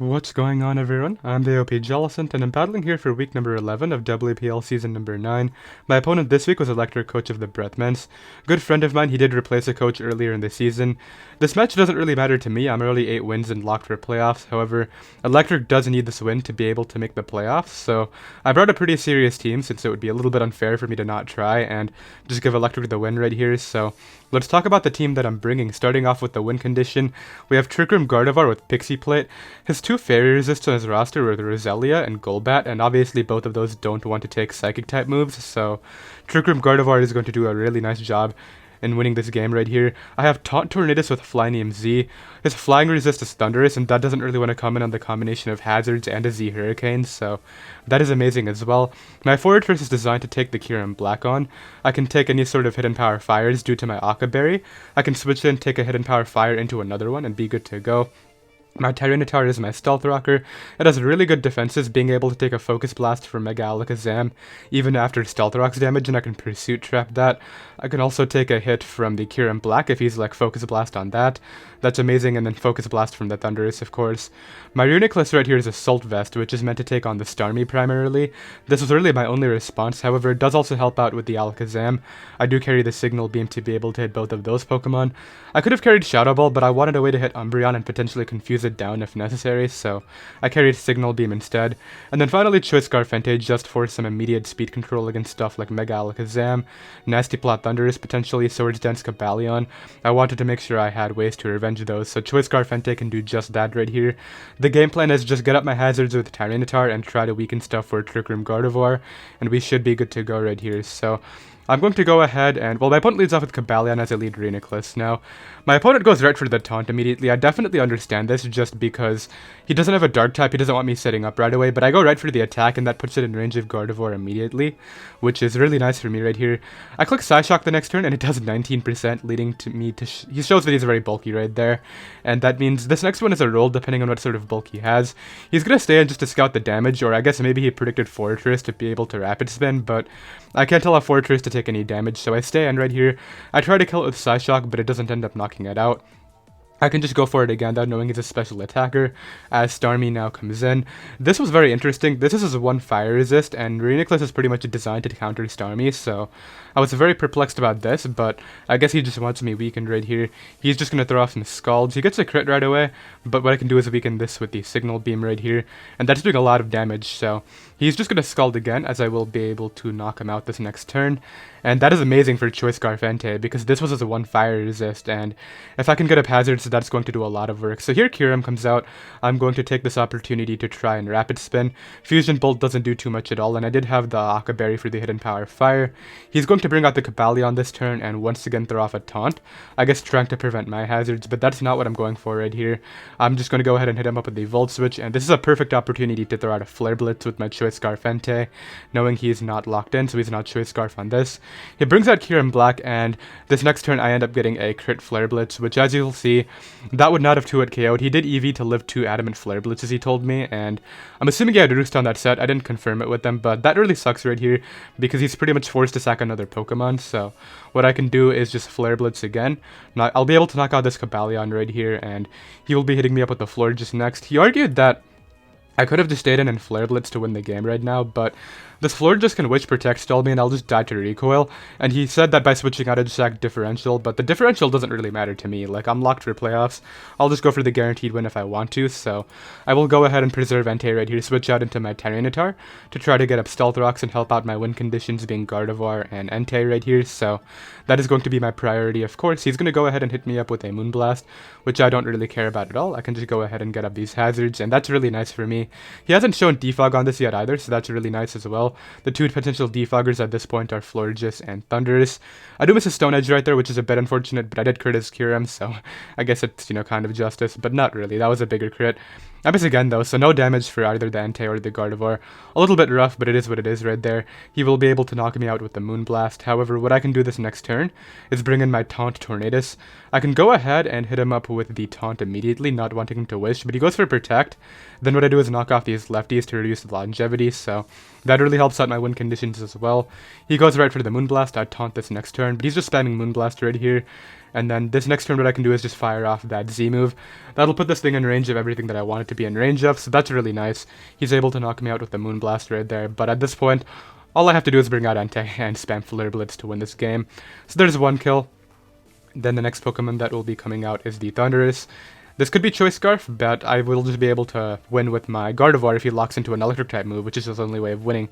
What's going on, everyone? I'm the OPJellicent, and I'm battling here for week number 11 of WPL season number 9. My opponent this week was Electric coach of the Breath Mence. Good friend of mine, he did replace a coach earlier in the season. This match doesn't really matter to me, I'm already 8 wins and locked for playoffs. However, Electric does need this win to be able to make the playoffs, so I brought a pretty serious team since it would be a little bit unfair for me to not try and just give Electric the win right here. So let's talk about the team that I'm bringing. Starting off with the win condition, we have Trick Room Gardevoir with Pixie Plate. His two fairy resists on his roster were the Roselia and Golbat, and obviously both of those don't want to take Psychic type moves, so Trick Room Gardevoir is going to do a really nice job in winning this game right here. I have Taunt Tornadus with Flyneem Z. His flying resist is Thunderous, and that doesn't really want to come in on the combination of Hazards and a Z Hurricane, so that is amazing as well. My Fortress is designed to take the Kyurem Black on. I can take any sort of Hidden Power Fires due to my Aqua Berry. I can switch in, take a Hidden Power Fire into another one, and be good to go. My Tyranitar is my Stealth Rocker. It has really good defenses, being able to take a Focus Blast from Mega Alakazam even after Stealth Rock's damage, and I can Pursuit Trap that. I can also take a hit from the Kyurem Black if he's like Focus Blast on that. That's amazing, and then Focus Blast from the Thunderous, of course. My Reuniclus right here is Assault Vest, which is meant to take on the Starmie primarily. This was really my only response, however it does also help out with the Alakazam. I do carry the Signal Beam to be able to hit both of those Pokemon. I could have carried Shadow Ball, but I wanted a way to hit Umbreon and potentially confuse it down if necessary, so I carried Signal Beam instead. And then finally Choice Scarf Entei just for some immediate speed control against stuff like Mega Alakazam, Nasty Plot Thunderous, potentially Swords Dance Cobalion. I wanted to make sure I had ways to revenge those, so Choice Scarf Entei can do just that right here. The game plan is just get up my hazards with Tyranitar and try to weaken stuff for Trick Room Gardevoir, and we should be good to go right here. So I'm going to go ahead and, well, my opponent leads off with Cobalion as I lead Reuniclus. Now, my opponent goes right for the taunt immediately. I definitely understand this just because he doesn't have a dark type, he doesn't want me setting up right away, but I go right for the attack and that puts it in range of Gardevoir immediately, which is really nice for me right here. I click Psyshock the next turn and it does 19%, leading to me to, he shows that he's very bulky right there, and that means this next one is a roll depending on what sort of bulk he has. He's going to stay in just to scout the damage, or I guess maybe he predicted Fortress to be able to Rapid Spin, but I can't tell a Fortress to take any damage, so I stay in right here. I try to kill it with Psyshock, but it doesn't end up knocking it out. I can just go for it again, though, knowing he's a special attacker, as Starmie now comes in. This was very interesting. This is his one fire resist, and Reuniclus is pretty much designed to counter Starmie, so I was very perplexed about this, but I guess he just wants me weakened right here. He's just going to throw off some Scalds. He gets a crit right away, but what I can do is weaken this with the Signal Beam right here, and that's doing a lot of damage, so he's just going to Scald again, as I will be able to knock him out this next turn. And that is amazing for Choice Scarf Entei, because this was a one fire resist, and if I can get up hazards, that's going to do a lot of work. So here Kyurem comes out. I'm going to take this opportunity to try and Rapid Spin. Fusion Bolt doesn't do too much at all, and I did have the Aqua Berry for the Hidden Power Fire. He's going to bring out the Cobalion this turn and once again throw off a Taunt, I guess trying to prevent my hazards, but that's not what I'm going for right here. I'm just going to go ahead and hit him up with the Volt Switch, and this is a perfect opportunity to throw out a Flare Blitz with my Choice Scarf Entei, knowing he is not locked in, so he's not Choice Scarf on this. He brings out Kyurem Black, and this next turn I end up getting a crit Flare Blitz, which as you'll see, that would not have 2-hit KO'd. He did EV to live 2 Adamant Flare Blitzes, he told me, and I'm assuming he had Roost on that set. I didn't confirm it with them, but that really sucks right here, because he's pretty much forced to sack another Pokemon, so what I can do is just Flare Blitz again. Now, I'll be able to knock out this Cobalion right here, and he will be hitting me up with the Floor just next. He argued that I could have just stayed in and Flare Blitz to win the game right now, but this Floor just can Witch Protect stall me and I'll just die to Recoil, and he said that by switching out I just sack Differential, but the Differential doesn't really matter to me. Like, I'm locked for playoffs. I'll just go for the guaranteed win if I want to, so I will go ahead and preserve Entei right here, switch out into my Tyranitar to try to get up Stealth Rocks and help out my win conditions being Gardevoir and Entei right here, so that is going to be my priority, of course. He's going to go ahead and hit me up with a Moonblast, which I don't really care about at all. I can just go ahead and get up these hazards, and that's really nice for me. He hasn't shown Defog on this yet either, so that's really nice as well. The two potential defoggers at this point are Florges and Thunderous. I do miss a Stone Edge right there, which is a bit unfortunate, but I did crit his Kyurem, so I guess it's, kind of justice, but not really. That was a bigger crit. I miss again though, so no damage for either the Entei or the Gardevoir. A little bit rough, but it is what it is right there. He will be able to knock me out with the Moonblast. However, what I can do this next turn is bring in my Taunt Tornadus. I can go ahead and hit him up with the Taunt immediately, not wanting him to Wish, but he goes for Protect. Then what I do is knock off these lefties to reduce the longevity, so that really helps out my win conditions as well. He goes right for the Moonblast. I taunt this next turn, but he's just spamming Moonblast right here. And then this next turn what I can do is just fire off that Z move. That'll put this thing in range of everything that I want it to be in range of, so that's really nice. He's able to knock me out with the Moonblast right there, but at this point, all I have to do is bring out Anti and spam Flare Blitz to win this game. So there's one kill. Then the next Pokemon that will be coming out is the Thundurus. This could be Choice Scarf, but I will just be able to win with my Gardevoir if he locks into an Electric type move, which is his only way of winning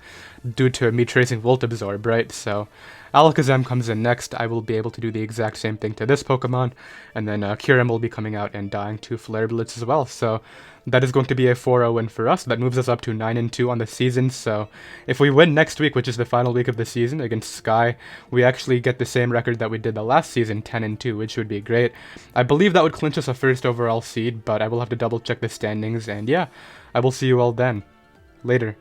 due to me tracing Volt Absorb, right? So Alakazam comes in next. I will be able to do the exact same thing to this Pokemon, and then Kyurem will be coming out and dying to Flare Blitz as well. So that is going to be a 4-0 win for us. That moves us up to 9-2 on the season. So if we win next week, which is the final week of the season against Sky, we actually get the same record that we did the last season, 10-2, which would be great. I believe that would clinch us a first overall seed, but I will have to double check the standings. And yeah, I will see you all then. Later.